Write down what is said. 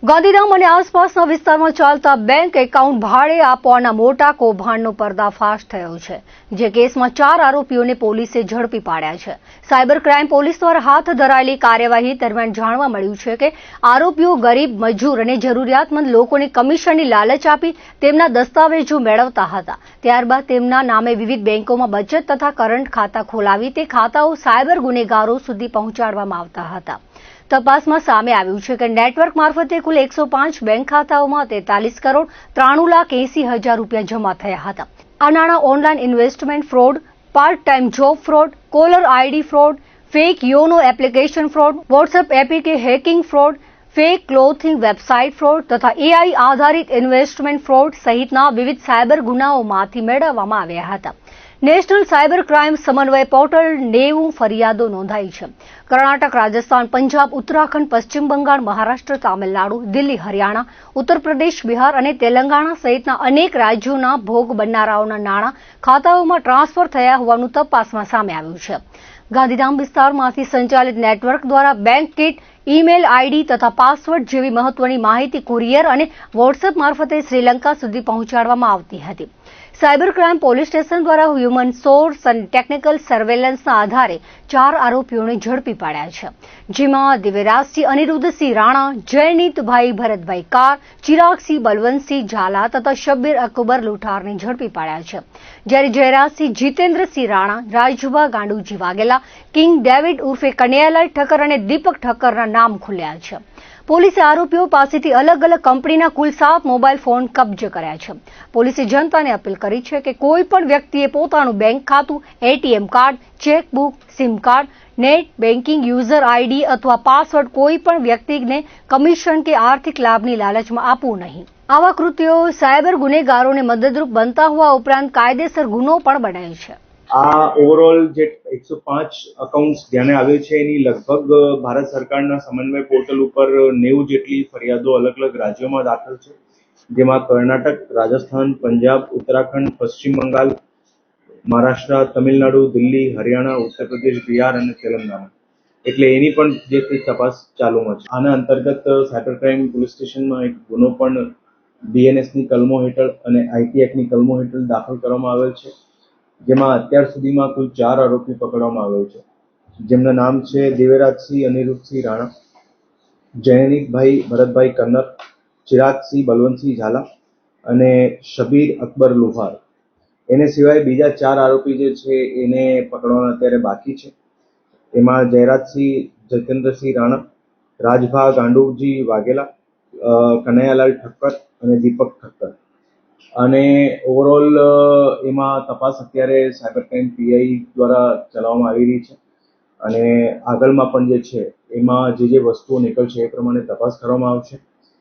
ગાંધીધામ અને આસપાસના વિસ્તારમાં ચાલતા બેંક એકાઉન્ટ ભાડે આપવાના મોટા કૌભાંડનો પર્દાફાશ થયો છે, જે કેસમાં 4 આરોપીઓને પોલીસે ઝડપી પાડ્યા છે। સાયબર ક્રાઇમ પોલીસ દ્વારા હાથ ધરાયેલી કાર્યવાહી દરમિયાન જાણવા મળ્યું છે કે આરોપીઓ ગરીબ, મજૂર અને જરૂરિયાતમંદ લોકોને કમિશનની લાલચ આપી તેમના દસ્તાવેજો મેળવતા હતા। ત્યારબાદ તેમના નામે વિવિધ બેંકોમાં બચત તથા કરંટ ખાતા ખોલાવી તે ખાતાઓ સાયબર ગુનેગારો સુધી પહોંચાડવામાં આવતા હતા। તપાસમાં સામે આવ્યું છે કે નેટવર્ક મારફતે કુલ 105 બેંક ખાતાઓમાં 43 કરોડ 93,80,000 રૂપિયા જમા થયા હતા। આ નાણાં online investment fraud, part time job fraud, caller ID fraud, fake YONO application fraud, WhatsApp APK hacking fraud, fake clothing website fraud તથા એઆઈ આધારિત ઇન્વેસ્ટમેન્ટ ફ્રોડ સહિતના વિવિધ સાયબર ગુનાઓમાંથી મેળવવામાં આવ્યા હતા। National cyber crime Samanvay portal 90 ફરિયાદો નોંધાઈ છે। કર્ણાટક, રાજસ્થાન, પંજાબ, ઉત્તરાખંડ, પશ્ચિમ બંગાળ, મહારાષ્ટ્ર, તામિલનાડુ, દિલ્હી, હરિયાણા, ઉત્તર પ્રદેશ, બિહાર અને તેલંગાણા સહિતના અનેક રાજ્યોના ભોગ બનનારાઓના નાણાં ખાતાઓમાં ટ્રાન્સફર થયા હોવાનું તપાસમાં સામે આવ્યું છે। ગાંધીધામ વિસ્તારમાંથી સંચાલિત નેટવર્ક દ્વારા બેંક કીટ, ઈમેલ આઈડી તથા પાસવર્ડ જેવી મહત્વની માહિતી કુરિયર અને વોટ્સએપ મારફતે શ્રીલંકા સુધી પહોંચાડવામાં આવતી હતી। સાયબર ક્રાઇમ પોલીસ સ્ટેશન દ્વારા હ્યુમન સોર્સ અને ટેકનિકલ સર્વેલન્સના આધારે 4 આરોપીઓને ઝડપી પાડ્યા છે, જેમાં દિવ્યરાજસિંહ અનિરુદ્ધસિંહ રાણા, જયનીતભાઈ ભરતભાઈ કાર, ચિરાગસિંહ બલવંતસિંહ ઝાલા તથા શબ્બીર અકબર લુઠારને ઝડપી પાડ્યા છે, જ્યારે જયરાજસિંહ જીતેન્દ્રસિંહ રાણા, રાજભા ગાંડુજી વાઘેલા, કિંગ ડેવિડ ઉર્ફે કનૈયાલાલ ઠક્કર અને દીપક ઠક્કરના નામ ખુલ્યા છે। પોલીસે આરોપીઓ પાસેથી અલગ અલગ કંપનીના કુલ 7 મોબાઈલ ફોન કબજે કર્યા છે। પોલીસે જનતાને અપીલ કરી છે કે કોઈ પણ વ્યક્તિએ પોતાનું બેંક ખાતું, ATM card, chequebook, sim card, net banking user ID અથવા પાસવર્ડ કોઈ પણ વ્યક્તિને કમિશન કે આર્થિક લાભની લાલચમાં આપવું નહીં। આવા કૃત્યો સાયબર ગુનેગારોને મદદરૂપ બનતા હોવા ઉપરાંત કાયદેસર ગુનો પણ બને છે। આ ઓવરઓલ જે 105 અકાઉન્ટ્સ ધ્યાને આવે છે એની લગભગ ભારત સરકારના સમન્વય પોર્ટલ ઉપર 90 જેટલી ફરિયાદો અલગ અલગ રાજ્યોમાં દાખલ છે, જેમાં કર્ણાટક, રાજસ્થાન, પંજાબ, ઉત્તરાખંડ, પશ્ચિમ બંગાળ, મહારાષ્ટ્ર, તમિલનાડુ, દિલ્હી, હરિયાણા, ઉત્તર પ્રદેશ, બિહાર અને તેલંગાણા એટલે એની પણ જે તપાસ ચાલુમાં છે। આના અંતર્ગત સાયબર ક્રાઇમ પોલીસ સ્ટેશનમાં એક ગુનો પણ બીએનએસની કલમો હેઠળ અને આઈટી એક્ટની કલમો હેઠળ દાખલ કરવામાં આવેલ છે, જેમાં અત્યાર સુધીમાં કુલ 4 આરોપી પકડવામાં આવેલ છે, જેમના નામ છે દિવ્યરાજસિંહ અનિરુદ્ધસિંહ રાણા, જયનીતભાઈ ભરતભાઈ કન્નર, ચિરાગસિંહ બલવંતસિંહ ઝાલા અને શબીર અકબર લુહાર। એને સિવાય બીજા 4 આરોપી જે છે એને પકડવાના અત્યારે બાકી છે। એમાં જયરાજસિંહ જીતેન્દ્રસિંહ રાણા, રાજભા ગાંડુજી વાઘેલા, કનૈયાલાલ ઠક્કર અને દીપક ઠક્કર। અને ઓવરઓલ એમાં તપાસ અત્યારે સાયબર ક્રાઇમ પીઆઈ દ્વારા ચલાવવામાં આવી રહી છે અને આગળમાં પણ જે છે એમાં જે વસ્તુઓ નીકળશે એ પ્રમાણે તપાસ કરવામાં આવશે।